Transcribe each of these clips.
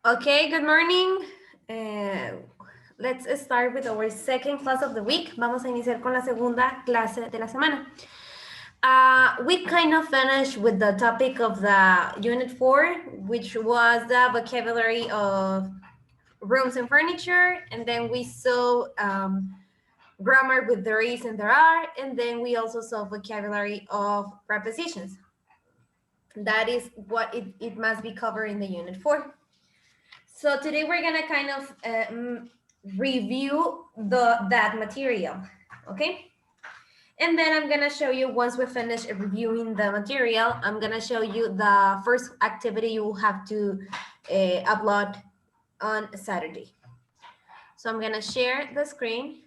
Okay, good morning. Let's start with our second class of the week. Vamos a iniciar con la segunda clase de la semana. We kind of finished with the topic of the unit 4, which was the vocabulary of rooms and furniture. And then we saw grammar with there is and there are. And then we also saw vocabulary of prepositions. That is what it must be covered in the unit 4. So today we're gonna kind of review that material, okay? And then I'm gonna show you, once we finish reviewing the material, I'm gonna show you the first activity you will have to upload on Saturday. So I'm gonna share the screen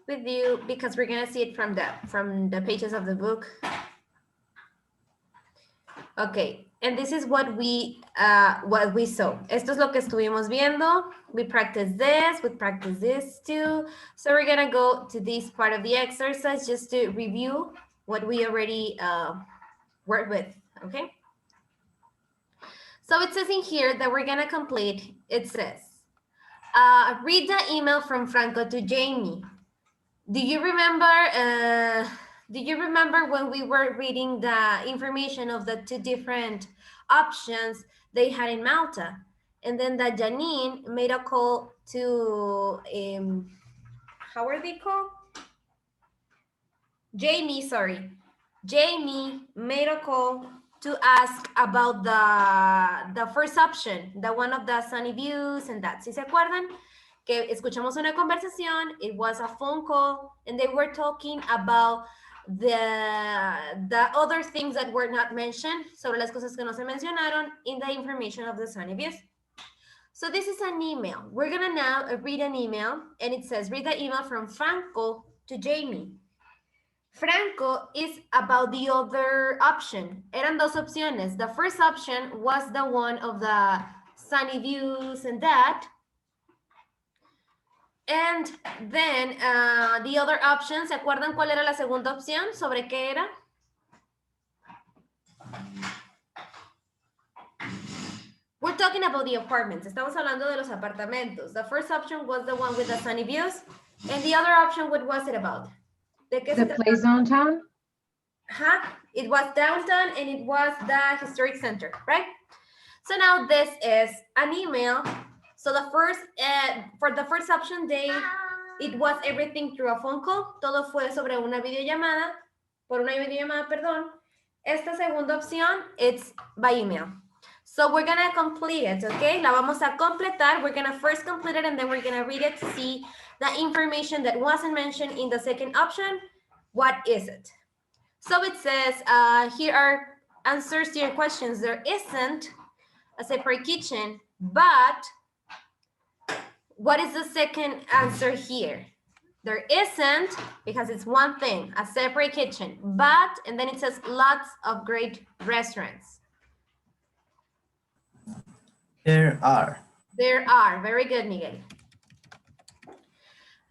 with you because we're gonna see it from the pages of the book. Okay, and this is what we saw. Esto es lo que estuvimos viendo. We practiced this too. So we're gonna go to this part of the exercise just to review what we already worked with, okay? So it says in here that we're gonna complete, it says, read the email from Franco to Jamie. Do you remember when we were reading the information of the two different options they had in Malta? And then that Janine made a call to, how are they called? Jamie made a call to ask about the first option, the one of the sunny views and that. ¿Sí se acuerdan? Que escuchamos una conversación, it was a phone call, and they were talking about the other things that were not mentioned, sobre las cosas que no se mencionaron in the information of the sunny views. So this is an email. We're gonna now read an email, and it says, read the email from Franco to Jamie. Franco is about the other option. Eran dos opciones. The first option was the one of the sunny views and that. And then the other option, ¿se acuerdan cuál era la segunda opción? ¿Sobre qué era? We're talking about the apartments. Estamos hablando de los apartamentos. The first option was the one with the sunny views. And the other option, what was it about? The place downtown? It was downtown and it was the historic center, right? So now this is an email. So the first, for the first option day, it was everything through a phone call. Todo fue sobre una videollamada, por una videollamada, perdón. Esta segunda opción, it's by email. So we're gonna complete it, okay? La vamos a completar. We're gonna first complete it and then we're gonna read it to see the information that wasn't mentioned in the second option. What is it? So it says, here are answers to your questions. There isn't a separate kitchen, but what is the second answer here? There isn't, because it's one thing, a separate kitchen, but, and then it says lots of great restaurants. There are. There are. Very good, Miguel.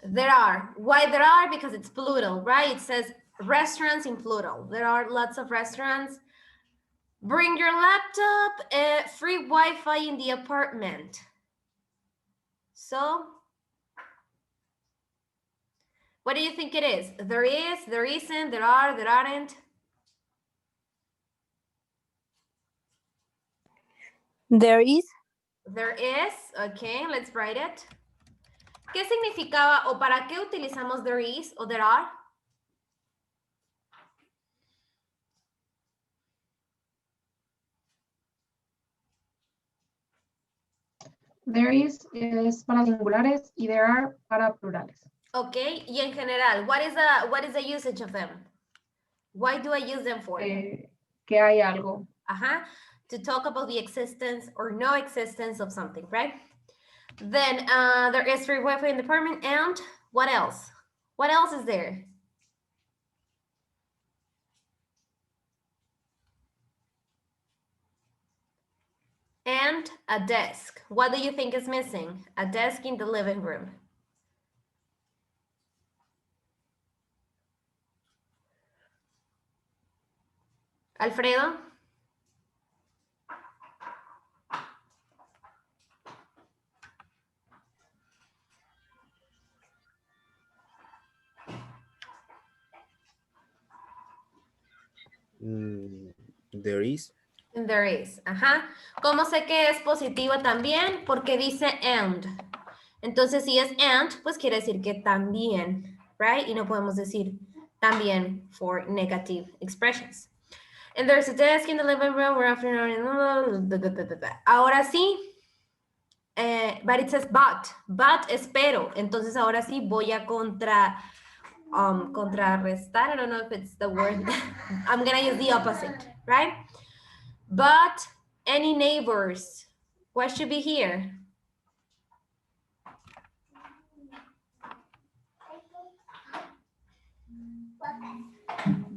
There are. Why there are? Because it's plural, right? It says restaurants in plural. There are lots of restaurants. Bring your laptop, free Wi-Fi in the apartment. So, what do you think it is? There is, there isn't, there are, there aren't. There is. There is, okay, let's write it. ¿Qué significaba o para qué utilizamos there is o there are? There is para singulares y there are para plurales. Okay, y en general, what is the usage of them? Why do I use them for? Que hay algo. To talk about the existence or no existence of something, right? Then there is free Wi-Fi in the apartment, and what else? What else is there? And a desk. What do you think is missing? A desk in the living room. Alfredo? There is. There is. Ajá. ¿Cómo sé que es positivo también? Porque dice and. Entonces, si es and, pues quiere decir que también, right? Y no podemos decir también for negative expressions. And there's a desk in the living room. We're after... Ahora sí. But it says but. But es pero. Entonces, ahora sí voy a contrarrestar. I don't know if it's the word. I'm going to use the opposite, right? But any neighbors? What should be here?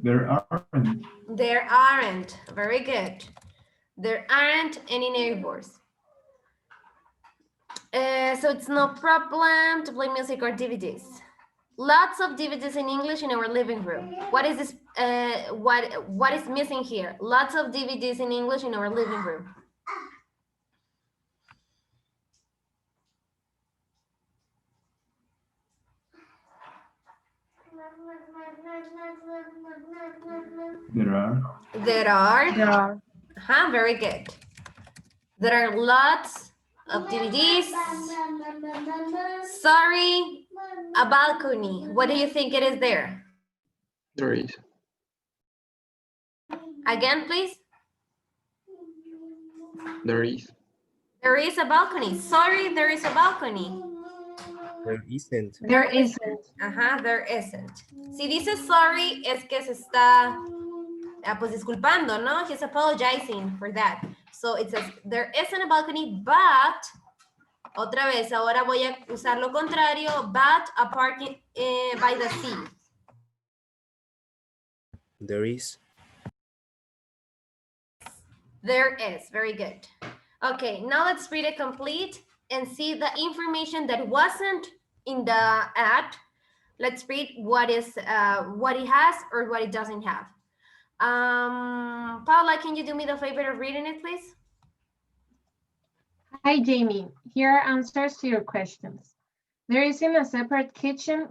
There aren't. There aren't. Very good. There aren't any neighbors. So it's no problem to play music or DVDs. Lots of DVDs in English in our living room. What is this? What is missing here? Lots of DVDs in English in our living room. There are. There are. There are. Very good. There are lots of DVDs. Sorry, a balcony. What do you think it is there? There is. Again, please. There is. There is a balcony. Sorry, there is a balcony. There isn't. There isn't. There isn't. Si dice sorry, es que se está pues disculpando, ¿no? He's apologizing for that. So it says, there isn't a balcony, but, otra vez, ahora voy a usar lo contrario, but a parking by the sea. There is. There is, very good. Okay, now let's read it complete and see the information that wasn't in the ad. Let's read what it has or what it doesn't have. Paula, can you do me the favor of reading it, please? Hi, Jamie. Here are answers to your questions. There isn't a separate kitchen,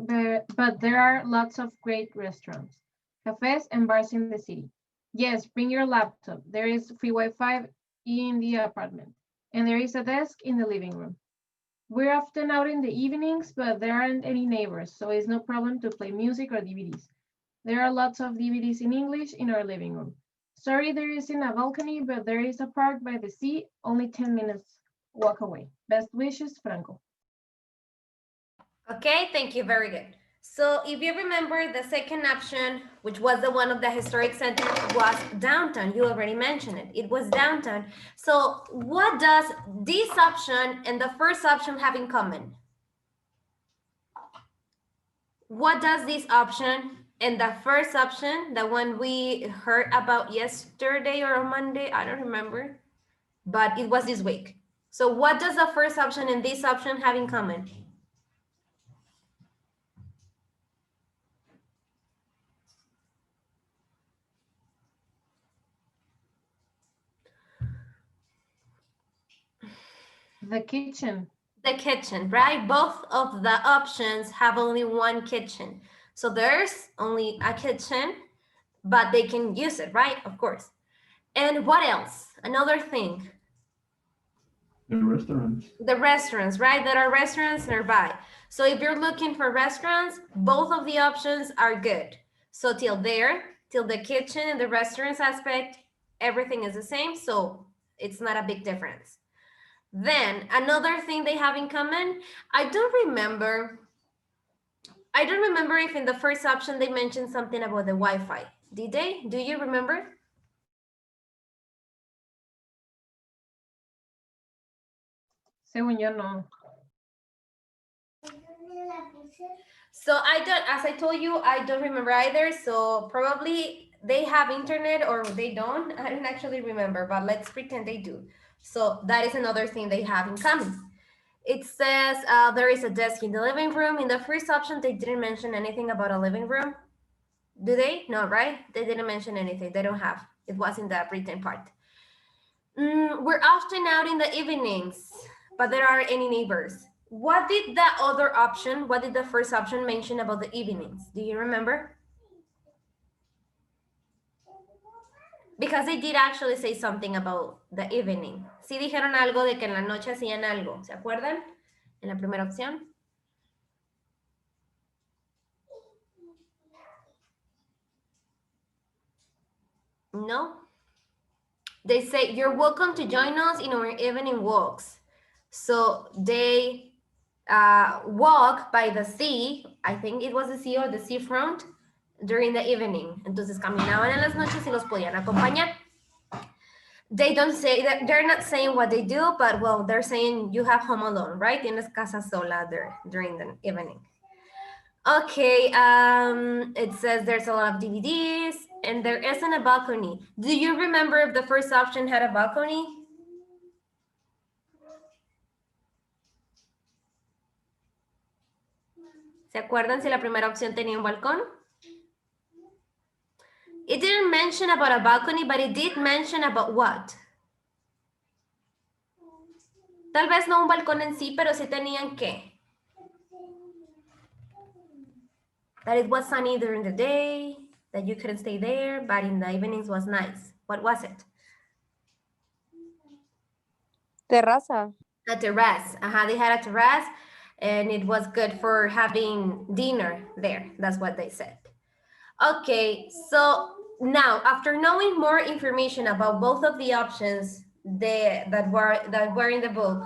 but there are lots of great restaurants, cafes, and bars in the city. Yes, bring your laptop. There is free Wi-Fi in the apartment, and there is a desk in the living room. We're often out in the evenings, but there aren't any neighbors, so it's no problem to play music or DVDs. There are lots of DVDs in English in our living room. Sorry, there isn't a balcony, but there is a park by the sea, only 10 minutes walk away. Best wishes, Franco. Okay, thank you, very good. So if you remember, the second option, which was the one of the historic center, was downtown. You already mentioned it. It was downtown. So what does this option and the first option have in common? What does this option and the first option, the one we heard about yesterday or on Monday, I don't remember, but it was this week. So what does the first option and this option have in common? The kitchen. The kitchen, right? Both of the options have only one kitchen. So there's only a kitchen, but they can use it, right? Of course. And what else? Another thing. The restaurants. The restaurants, right? There are restaurants nearby. So if you're looking for restaurants, both of the options are good. So till the kitchen and the restaurants aspect, everything is the same. So it's not a big difference. Then another thing they have in common, I don't remember if in the first option they mentioned something about the Wi-Fi. Did they? Do you remember? Según yo, no. So as I told you, I don't remember either. So probably they have internet or they don't. I don't actually remember, but let's pretend they do. So that is another thing they have in common. It says there is a desk in the living room. In the first option, they didn't mention anything about a living room. Do they? No, right? They didn't mention anything. They don't have. It was in the written part. We're often out in the evenings, but there aren't any neighbors. What did the first option mention about the evenings? Do you remember? Because they did actually say something about the evening. Sí dijeron algo de que en la noche hacían algo. ¿Se acuerdan? En la primera opción. No. They say, you're welcome to join us in our evening walks. So they walk by the sea. I think it was the sea or the seafront during the evening. Entonces caminaban en las noches y los podían acompañar. They don't say that, they're not saying what they do, but well, they're saying you have home alone, right? Tienes casa sola there during the evening. Okay, it says there's a lot of DVDs and there isn't a balcony. Do you remember if the first option had a balcony? ¿Se acuerdan si la primera opción tenía un balcón? It didn't mention about a balcony, but it did mention about what? Tal vez no un balcón en sí, pero sí tenían qué. That it was sunny during the day, that you couldn't stay there, but in the evenings was nice. What was it? Terraza. A terrace. They had a terrace and it was good for having dinner there. That's what they said. Okay, so now after knowing more information about both of the options that were in the book,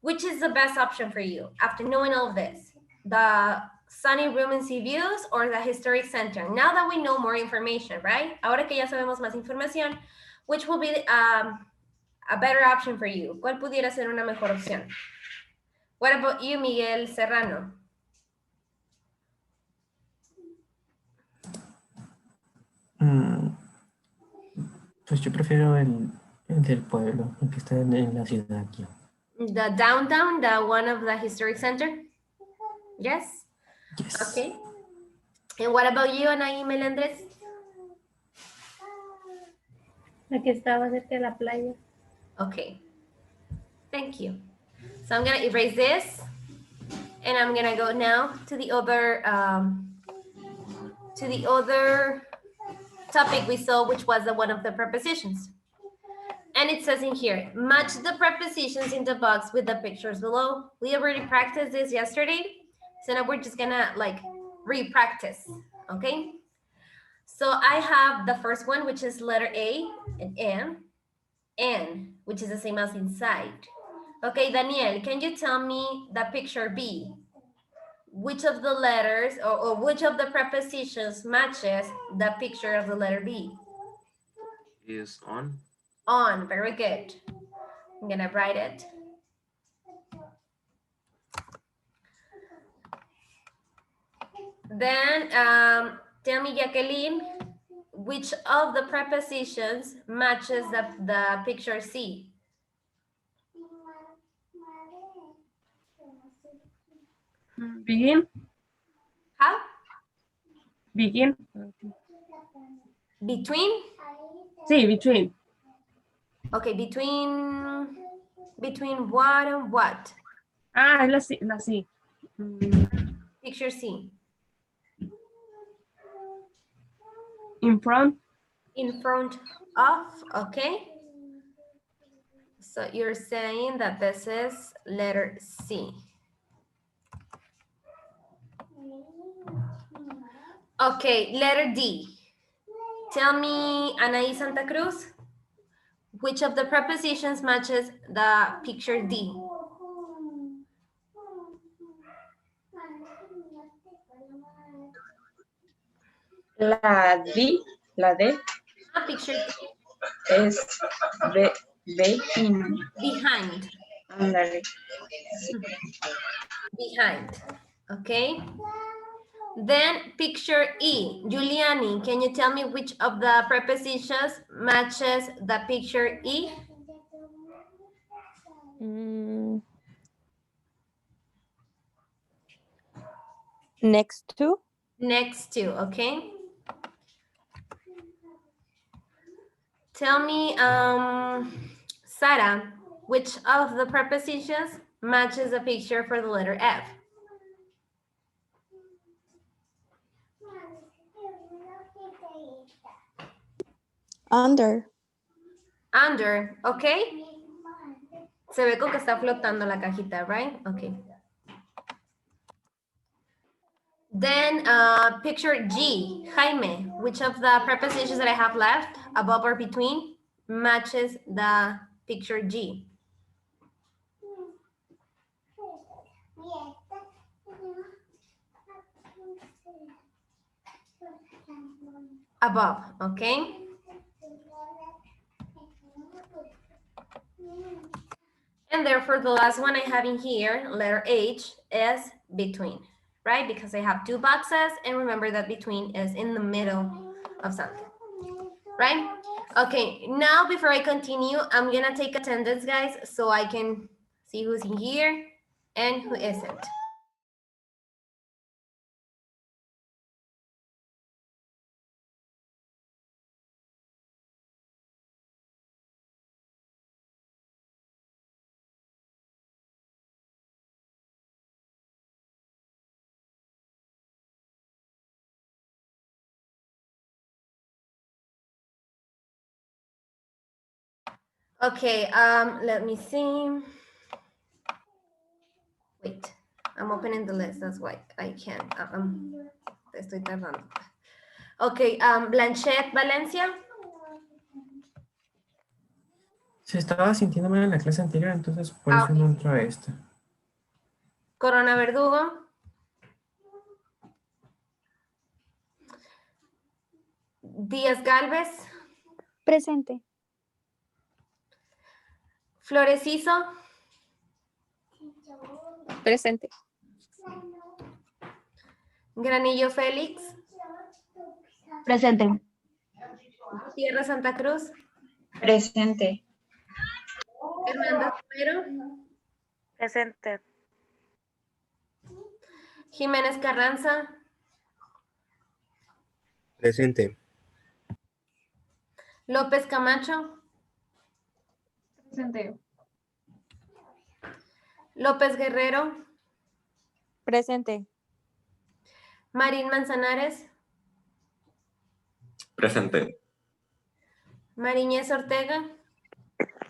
which is the best option for you after knowing all of this? The sunny room and sea views or the historic center? Now that we know more information, right? Ahora que ya sabemos más información, which will be a better option for you? ¿Cuál pudiera ser una mejor opción? What about you, Miguel Serrano? Pues yo prefiero el del pueblo, el que está en la ciudad aquí. The downtown, the one of the historic center? Yes? Yes. Okay. And what about you, Anaí Melendres? La que estaba cerca de la playa. Okay. Topic you. So I'm gonna erase this and I'm gonna go now to the other topic we saw, which was the one of the prepositions. And it says in here, match the prepositions in the box with the pictures below. We already practiced this yesterday. So now we're just gonna like re-practice, okay? So I have the first one, which is letter A and N, which is the same as inside. Okay, Daniel, can you tell me the picture B? Which of the letters or which of the prepositions matches the picture of the letter B? Is on. On, very good. I'm gonna write it. Then tell me, Jacqueline, which of the prepositions matches the picture C? Begin. How? Begin. Between? Sí, between. Okay, between what and what? Ah, es la C. Picture C. In front. In front of, okay. So you're saying that this is letter C. Okay, letter D. Tell me, Anaí Santa Cruz, which of the prepositions matches the picture D? La D, Picture D. es behind. Behind. Ándale. Behind. Okay. Then picture E. Giuliani, can you tell me which of the prepositions matches the picture E? Next to. Next to, okay. Tell me, Sarah, which of the prepositions matches the picture for the letter F? Under. Under, okay. Se ve como que está flotando la cajita, right? Okay. Then picture G, Jaime. Which of the prepositions that I have left, above or between, matches the picture G? Above, okay? And therefore, the last one I have in here, letter H, is between, right? Because I have two boxes, and remember that between is in the middle of something, right? Okay, now before I continue, I'm gonna take attendance, guys, so I can see who's in here and who isn't. Okay, let me see. Wait, I'm opening the list, that's why I can't. Estoy tardando. Okay, Blanchette Valencia. Se estaba sintiendo mal en la clase anterior, entonces por eso no entró a esta. Corona Verdugo. Díaz Galvez. Presente. Florecizo. Presente. Granillo Félix. Presente. Tierra Santa Cruz. Presente. Hernández Romero. Presente. Jiménez Carranza. Presente. López Camacho. Presente. López Guerrero. Presente. Marín Manzanares. Presente. Mariñez Ortega.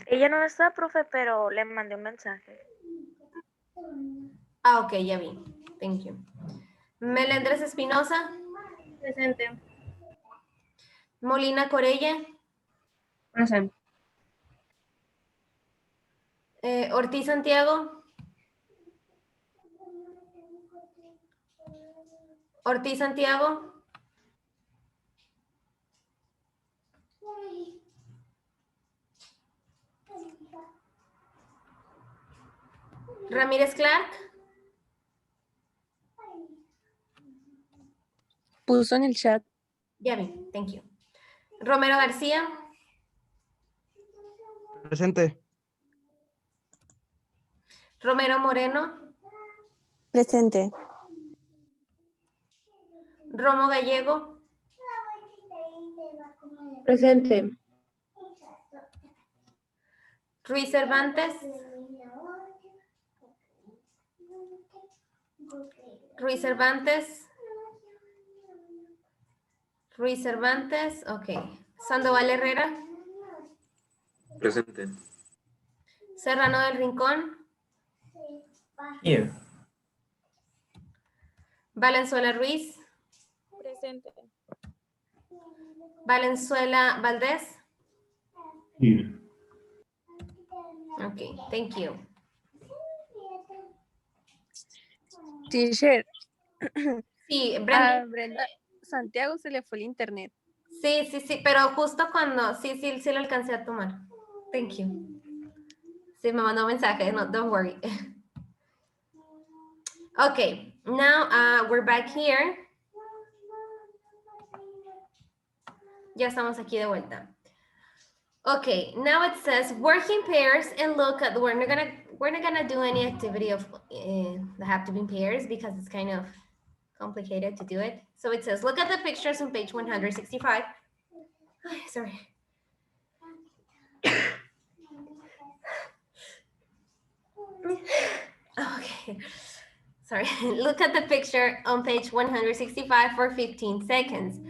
Ella no está, profe, pero le mandé un mensaje. Ah, ok, ya vi. Thank you. Melendres Espinosa. Presente. Molina Corella. Presente. Ortiz Santiago. Ortiz Santiago. Ramírez Clark. Puso en el chat. Ya vi, thank you. Romero García. Presente. Romero Moreno. Presente. Romo Gallego. Presente. Ruiz Cervantes. Ruiz Cervantes. Ruiz Cervantes, ok. Sandoval Herrera. Presente. Serrano del Rincón. Here. Valenzuela Ruiz. Presente. Valenzuela Valdés. Here. Ok, thank you. Teacher. Sí, Brenda. A Brenda Santiago se le fue el internet. Sí, pero justo cuando, sí lo alcancé a tomar. Thank you. Sí, me mandó un mensaje, no, don't worry. Okay, now we're back here. Ya estamos aquí de vuelta. Okay, now it says work in pairs and look at, we're not gonna do any activity of that have to be in pairs because it's kind of complicated to do it. So it says, look at the pictures on page 165. Sorry. Okay, sorry. Look at the picture on page 165 for 15 seconds.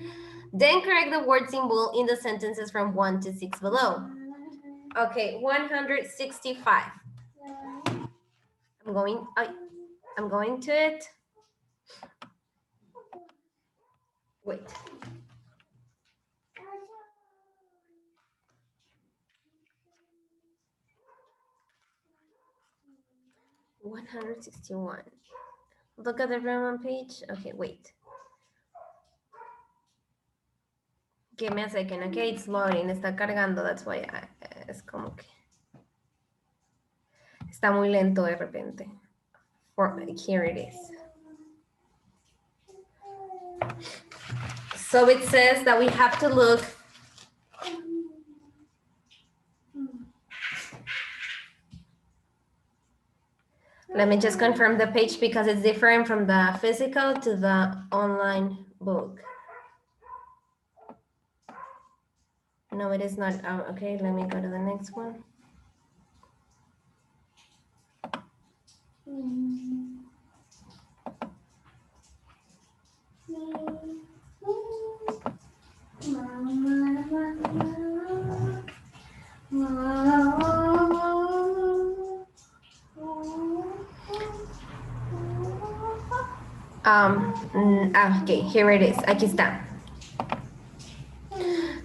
Then correct the word symbol in the sentences from 1 to 6 below. Okay, 165. I'm going to it. Wait. $161. Look at the Roman page. Okay, wait. Give me a second, okay? It's loading, está cargando, that's why es como que está muy lento de repente. Here it is. So it says that we have to look Let me just confirm the page because it's different from the physical to the online book. No, it is not. Okay, let me go to the next one. Okay, here it is. Aquí está.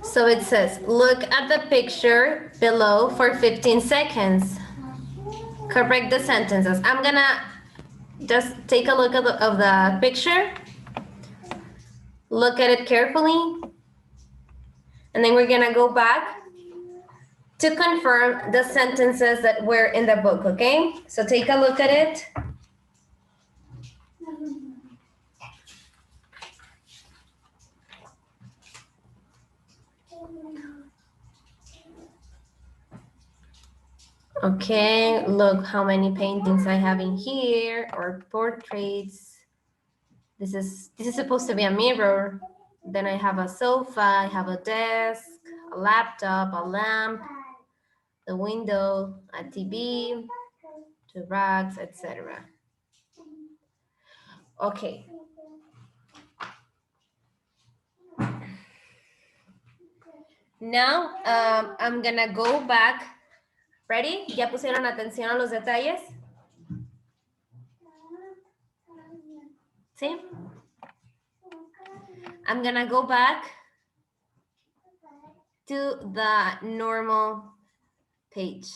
So it says, look at the picture below for 15 seconds. Correct the sentences. I'm gonna just take a look at the picture. Look at it carefully. And then we're gonna go back to confirm the sentences that were in the book, okay? So take a look at it. Okay, look how many paintings I have in here, or portraits. This is supposed to be a mirror. Then I have a sofa, I have a desk, a laptop, a lamp, the window, a TV, two rugs, etc. Okay. Now, I'm gonna go back. Ready? ¿Ya pusieron atención a los detalles? ¿Sí? I'm gonna go back to the normal page.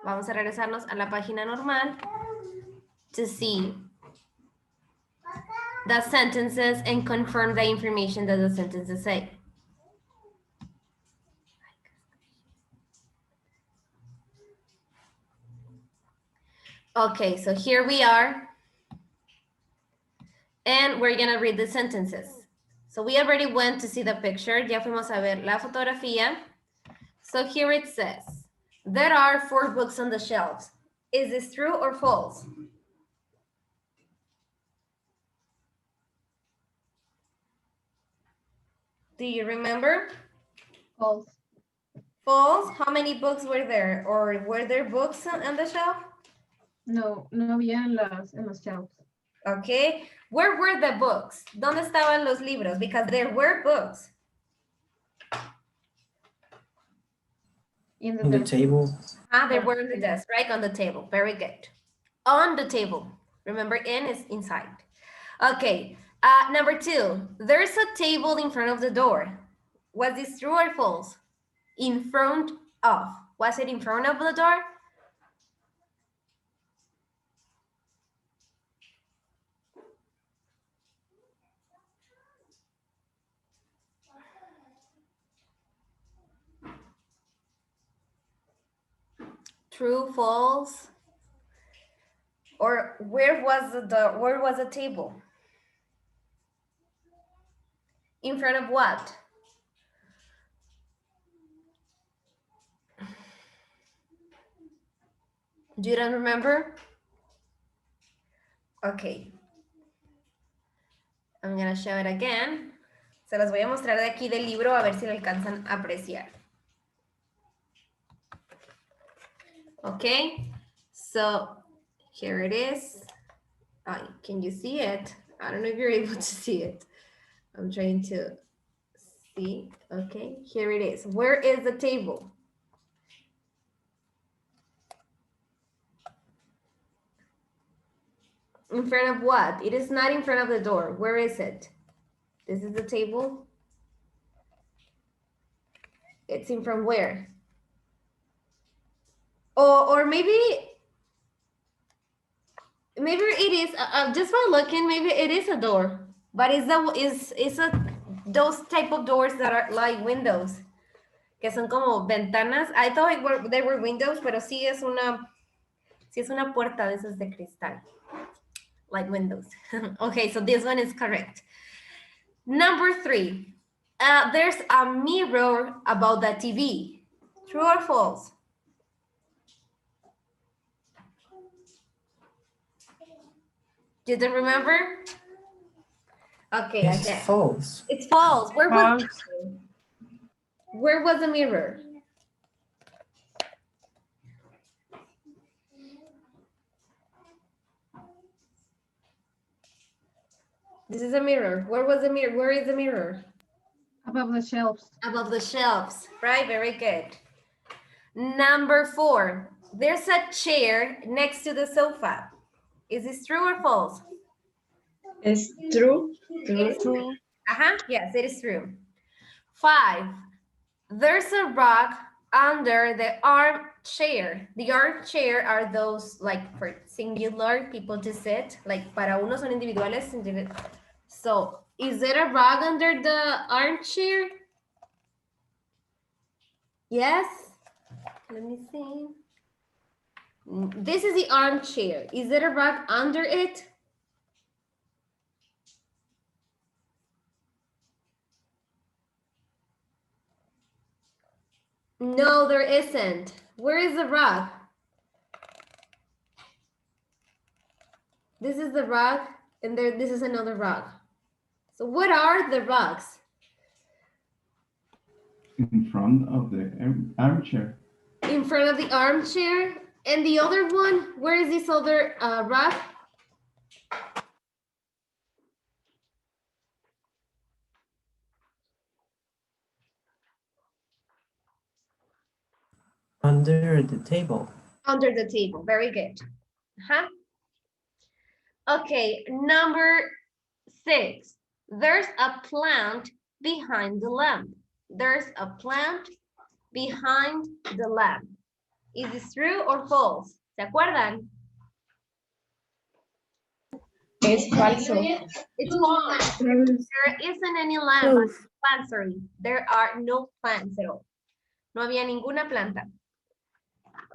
Vamos a regresarnos a la página normal to see the sentences and confirm the information that the sentences say. Okay, so here we are. And we're gonna read the sentences. So we already went to see the picture. Ya fuimos a ver la fotografía. So here it says, there are 4 books on the shelves. Is this true or false? Do you remember? False. False. How many books were there? Or were there books on the shelf? No, no había en los shelves. Okay. Where were the books? ¿Dónde estaban los libros? Because there were books. In On the desk. table. They were on the desk, right? On the table. Very good. On the table. Remember, in is inside. Okay. Number 2. There's a table in front of the door. Was this true or false? In front of. Was it in front of the door? True, false? Or where was the table? In front of what? Do you don't remember? Okay. I'm gonna show it again. Se las voy a mostrar de aquí del libro a ver si lo alcanzan a apreciar. Okay, so here it is. Can you see it? I don't know if you're able to see it. I'm trying to see. Okay, here it is. Where is the table? In front of what? It is not in front of the door. Where is it? This is the table. It's in front where? Or maybe it is just by looking, maybe it is a door, but it's those type of doors that are like windows, que son como ventanas. I thought they were windows, pero sí es una puerta de esas de cristal, like windows. Okay, so this one is correct. Number 3, there's a mirror above the TV. True or false? You don't remember? Okay, It's again. false. It's false. Where was the mirror? This is a mirror. Where was the mirror? Where is the mirror? Above the shelves. Above the shelves, right? Very good. Number 4, there's a chair next to the sofa. Is this true or false? Es true. It's true. Yes, it is true. 5, there's a rug under the armchair. The armchair are those like for singular people to sit, like para uno son individuales. So is there a rug under the armchair? Yes. Let me see. This is the armchair. Is there a rug under it? No, there isn't. Where is the rug? This is the rug, and this is another rug. So what are the rugs? In front of the armchair. In front of the armchair. And the other one, where is this other rug? Under the table. Under the table. Very good. Okay, number 6. There's a plant behind the lamp. There's a plant behind the lamp. Is this true or false? ¿Se acuerdan? Es falso. It's false. There isn't any lamp. Plants, sorry. There are no plants at all. No había ninguna planta.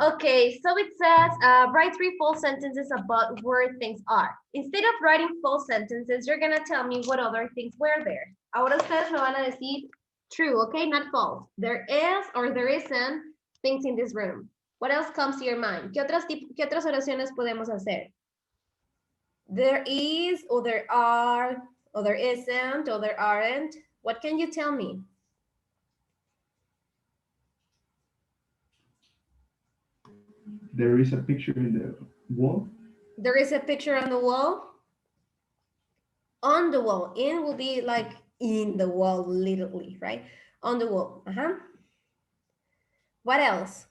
Okay, so it says, write 3 false sentences about where things are. Instead of writing false sentences, you're gonna tell me what other things were there. Ahora ustedes me van a decir true, okay, not false. There is or there isn't things in this room. What else comes to your mind? ¿Qué otras oraciones podemos hacer? There is, or there are, or there isn't, or there aren't. What can you tell me? There is a picture in the wall. There is a picture on the wall. On the wall. In will be like in the wall, literally, right? On the wall. What else?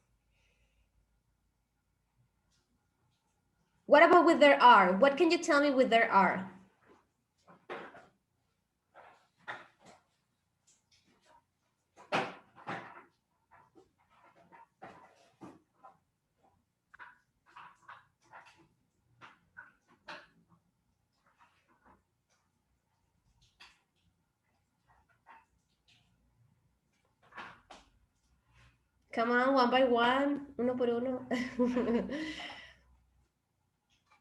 What about with there are? What can you tell me with there are? Come on, one by one, uno por uno.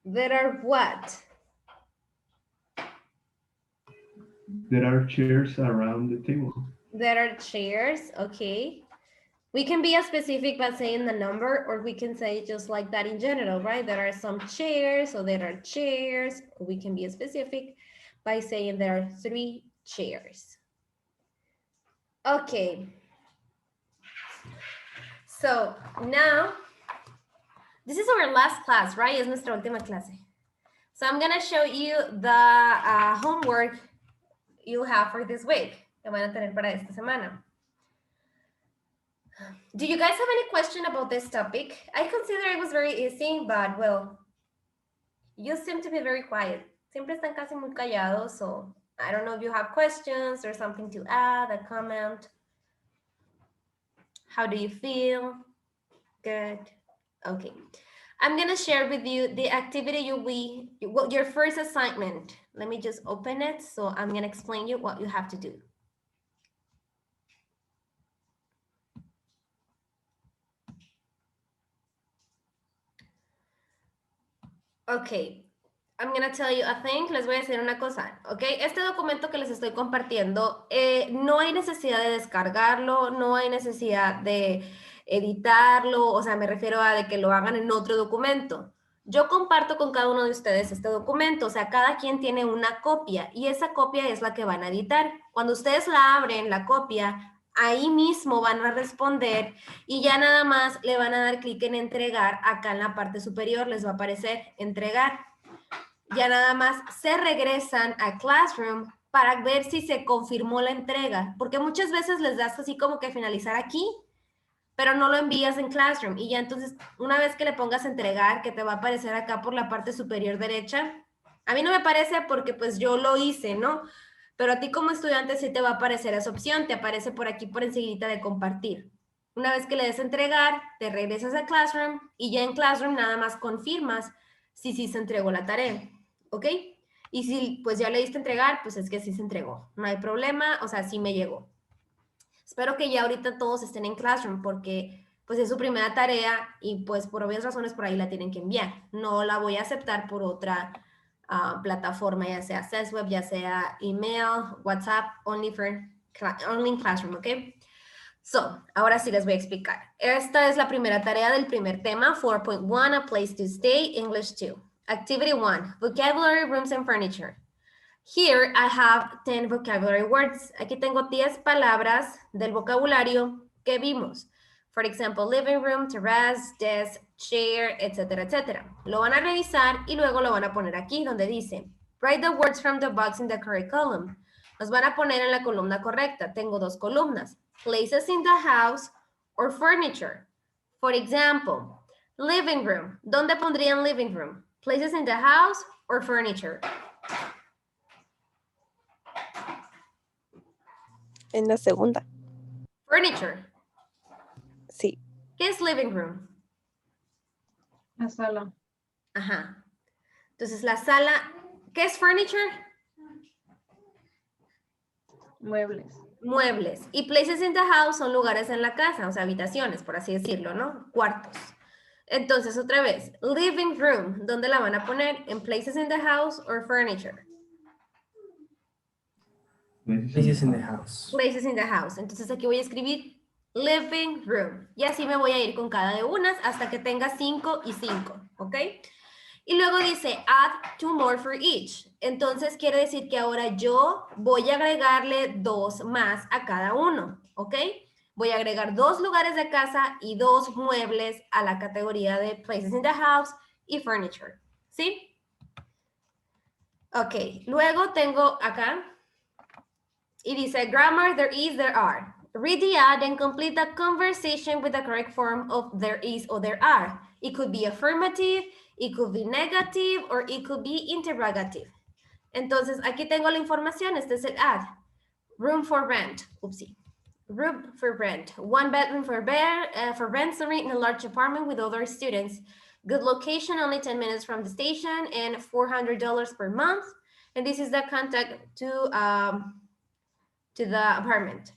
There are what? There are chairs around the table. There are chairs, okay. We can be as specific by saying the number, or we can say just like that in general, right? There are some chairs, so there are chairs. We can be specific by saying there are 3 chairs. Okay. So now, this is our last class, right? Es nuestra última clase. So I'm gonna show you the homework you have for this week. que van a tener para esta semana. Do you guys have any question about this topic? I consider it was very easy, but well, you seem to be very quiet. Siempre están casi muy callados, so I don't know if you have questions or something to add, a comment. How do you feel? Good. Okay. I'm going to share with you the activity your first assignment. Let me just open it. So I'm going to explain you what you have to do. Okay. I'm going to tell you a thing. Les voy a decir una cosa. Okay. Este documento que les estoy compartiendo, no hay necesidad de descargarlo, no hay necesidad de editarlo, o sea, me refiero a de que lo hagan en otro documento. Yo comparto con cada uno de ustedes este documento, o sea, cada quien tiene una copia y esa copia es la que van a editar. Cuando ustedes la abren, la copia, ahí mismo van a responder y ya nada más le van a dar clic en entregar. Acá en la parte superior les va a aparecer entregar. Ya nada más se regresan a Classroom para ver si se confirmó la entrega, porque muchas veces les das así como que finalizar aquí, pero no lo envías en Classroom. Y ya entonces, una vez que le pongas entregar, que te va a aparecer acá por la parte superior derecha, a mí no me parece porque pues yo lo hice, ¿no? Pero a ti como estudiante sí te va a aparecer esa opción, te aparece por aquí por enseguida de compartir. Una vez que le des entregar, te regresas a Classroom y ya en Classroom nada más confirmas si sí se entregó la tarea, ¿ok? Y si pues ya le diste entregar, pues es que sí se entregó. No hay problema, o sea, sí me llegó. Espero que ya ahorita todos estén en Classroom porque pues es su primera tarea y pues por obvias razones por ahí la tienen que enviar. No la voy a aceptar por otra plataforma, ya sea CESWeb, ya sea email, WhatsApp, only in Classroom, ¿ok? So, ahora sí les voy a explicar. Esta es la primera tarea del primer tema, 4.1, a place to stay, English 2. Activity 1, vocabulary, rooms and furniture. Here I have 10 vocabulary words. Aquí tengo 10 palabras del vocabulario que vimos. For example, living room, terrace, desk, chair, etcétera, etcétera. Lo van a revisar y luego lo van a poner aquí donde dice, write the words from the box in the correct column. Los van a poner en la columna correcta. Tengo dos columnas. Places in the house or furniture. For example, living room. ¿Dónde pondrían living room? Places in the house or furniture. En la segunda, Furniture. sí. ¿Qué es living room? La sala. Ajá. Entonces la sala, ¿qué es furniture? Muebles. Muebles. Y places in the house son lugares en la casa, o sea, habitaciones, por así decirlo, ¿no? Cuartos. Entonces, otra vez, living room, ¿dónde la van a poner? ¿En places in the house or furniture? Places in the house. Places in the house. Entonces aquí voy a escribir living room. Y así me voy a ir con cada de unas hasta que tenga 5 y 5, ¿ok? Y luego dice add 2 more for each. Entonces quiere decir que ahora yo voy a agregarle 2 más a cada uno, ¿ok? Voy a agregar 2 lugares de casa y 2 muebles a la categoría de places in the house y furniture, ¿sí? Ok, luego tengo acá y dice grammar, there is, there are. Read the ad and complete the conversation with the correct form of there is or there are. It could be affirmative, it could be negative, or it could be interrogative. Entonces, aquí tengo la información. Este es el ad. Room for rent. Oopsie. Room for rent. 1 bedroom for rent, sorry, in a large apartment with other students. Good location, only 10 minutes from the station, and $400 per month. And this is the contact to the apartment.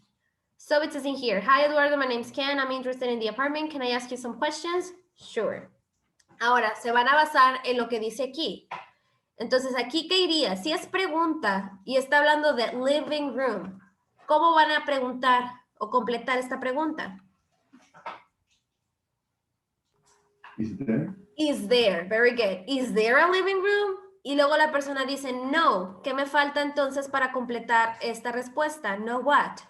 So it says in here, hi Eduardo, my name's Ken, I'm interested in the apartment. Can I ask you some questions? Sure. Ahora, se van a basar en lo que dice aquí. Entonces, aquí, ¿qué iría? Si es pregunta y está hablando de living room, ¿cómo van a preguntar o completar esta pregunta? Is there? Is there, very good. Is there a living room? Y luego la persona dice no. ¿Qué me falta entonces para completar esta respuesta? No what?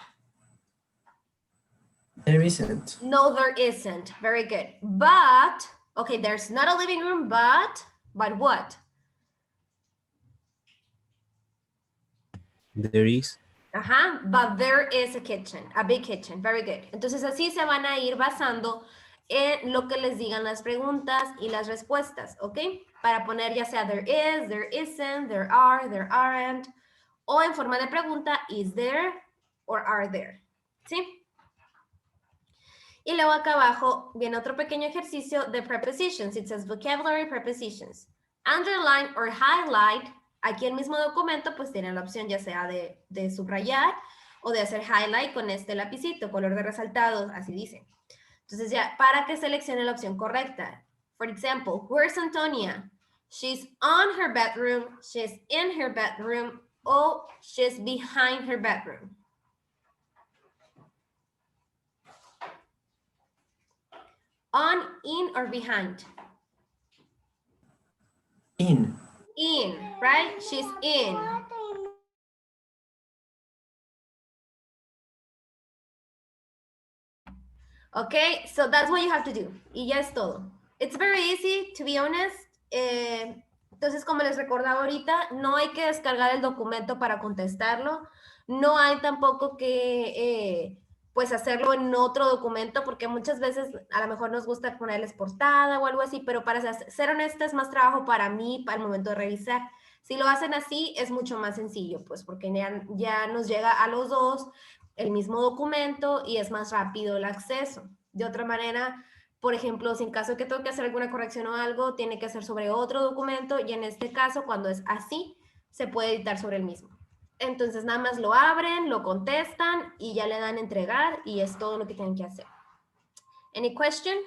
There isn't. No, there isn't. Very good. But, okay, there's not a living room, but what? There is. Ajá, but there is a kitchen, a big kitchen, very good. Entonces así se van a ir basando en lo que les digan las preguntas y las respuestas, ¿ok? Para poner ya sea there is, there isn't, there are, there aren't, o en forma de pregunta, is there or are there, ¿sí? Y luego acá abajo viene otro pequeño ejercicio de prepositions. It says vocabulary prepositions. Underline or highlight. Aquí el mismo documento pues tiene la opción ya sea de subrayar o de hacer highlight con este lapicito, color de resaltado, así dice. Entonces ya, para que seleccione la opción correcta. For example, where's Antonia? She's on her bedroom, she's in her bedroom, o she's behind her bedroom. On, in, or behind? In. In, right? She's in. Okay, so that's what you have to do. Y ya es todo. It's very easy, to be honest. Entonces, como les recordaba ahorita, no hay que descargar el documento para contestarlo. No hay tampoco que, pues, hacerlo en otro documento, porque muchas veces a lo mejor nos gusta ponerles portada o algo así, pero para ser honesta es más trabajo para mí, para el momento de revisar. Si lo hacen así, es mucho más sencillo, pues, porque ya nos llega a los dos el mismo documento y es más rápido el acceso. De otra manera, por ejemplo, si en caso de que tengo que hacer alguna corrección o algo, tiene que ser sobre otro documento y en este caso, cuando es así, se puede editar sobre el mismo. Entonces, nada más lo abren, lo contestan y ya le dan entregar y es todo lo que tienen que hacer. Any question?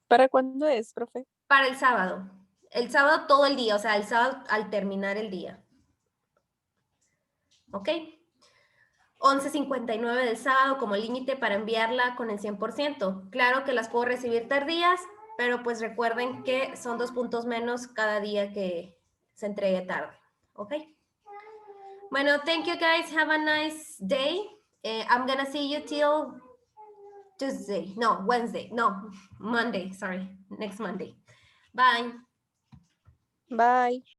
¿Para cuándo es, profe? Para el sábado. El sábado todo el día, o sea, el sábado al terminar el día. ¿Ok? 11:59 del sábado como límite para enviarla con el 100%. Claro que las puedo recibir tardías, pero pues recuerden que son 2 puntos menos cada día que se entregue tarde. ¿Ok? Bueno, thank you guys. Have a nice day. I'm gonna see you till Tuesday. No, Wednesday. No, Monday. Sorry. Next Monday. Bye. Bye.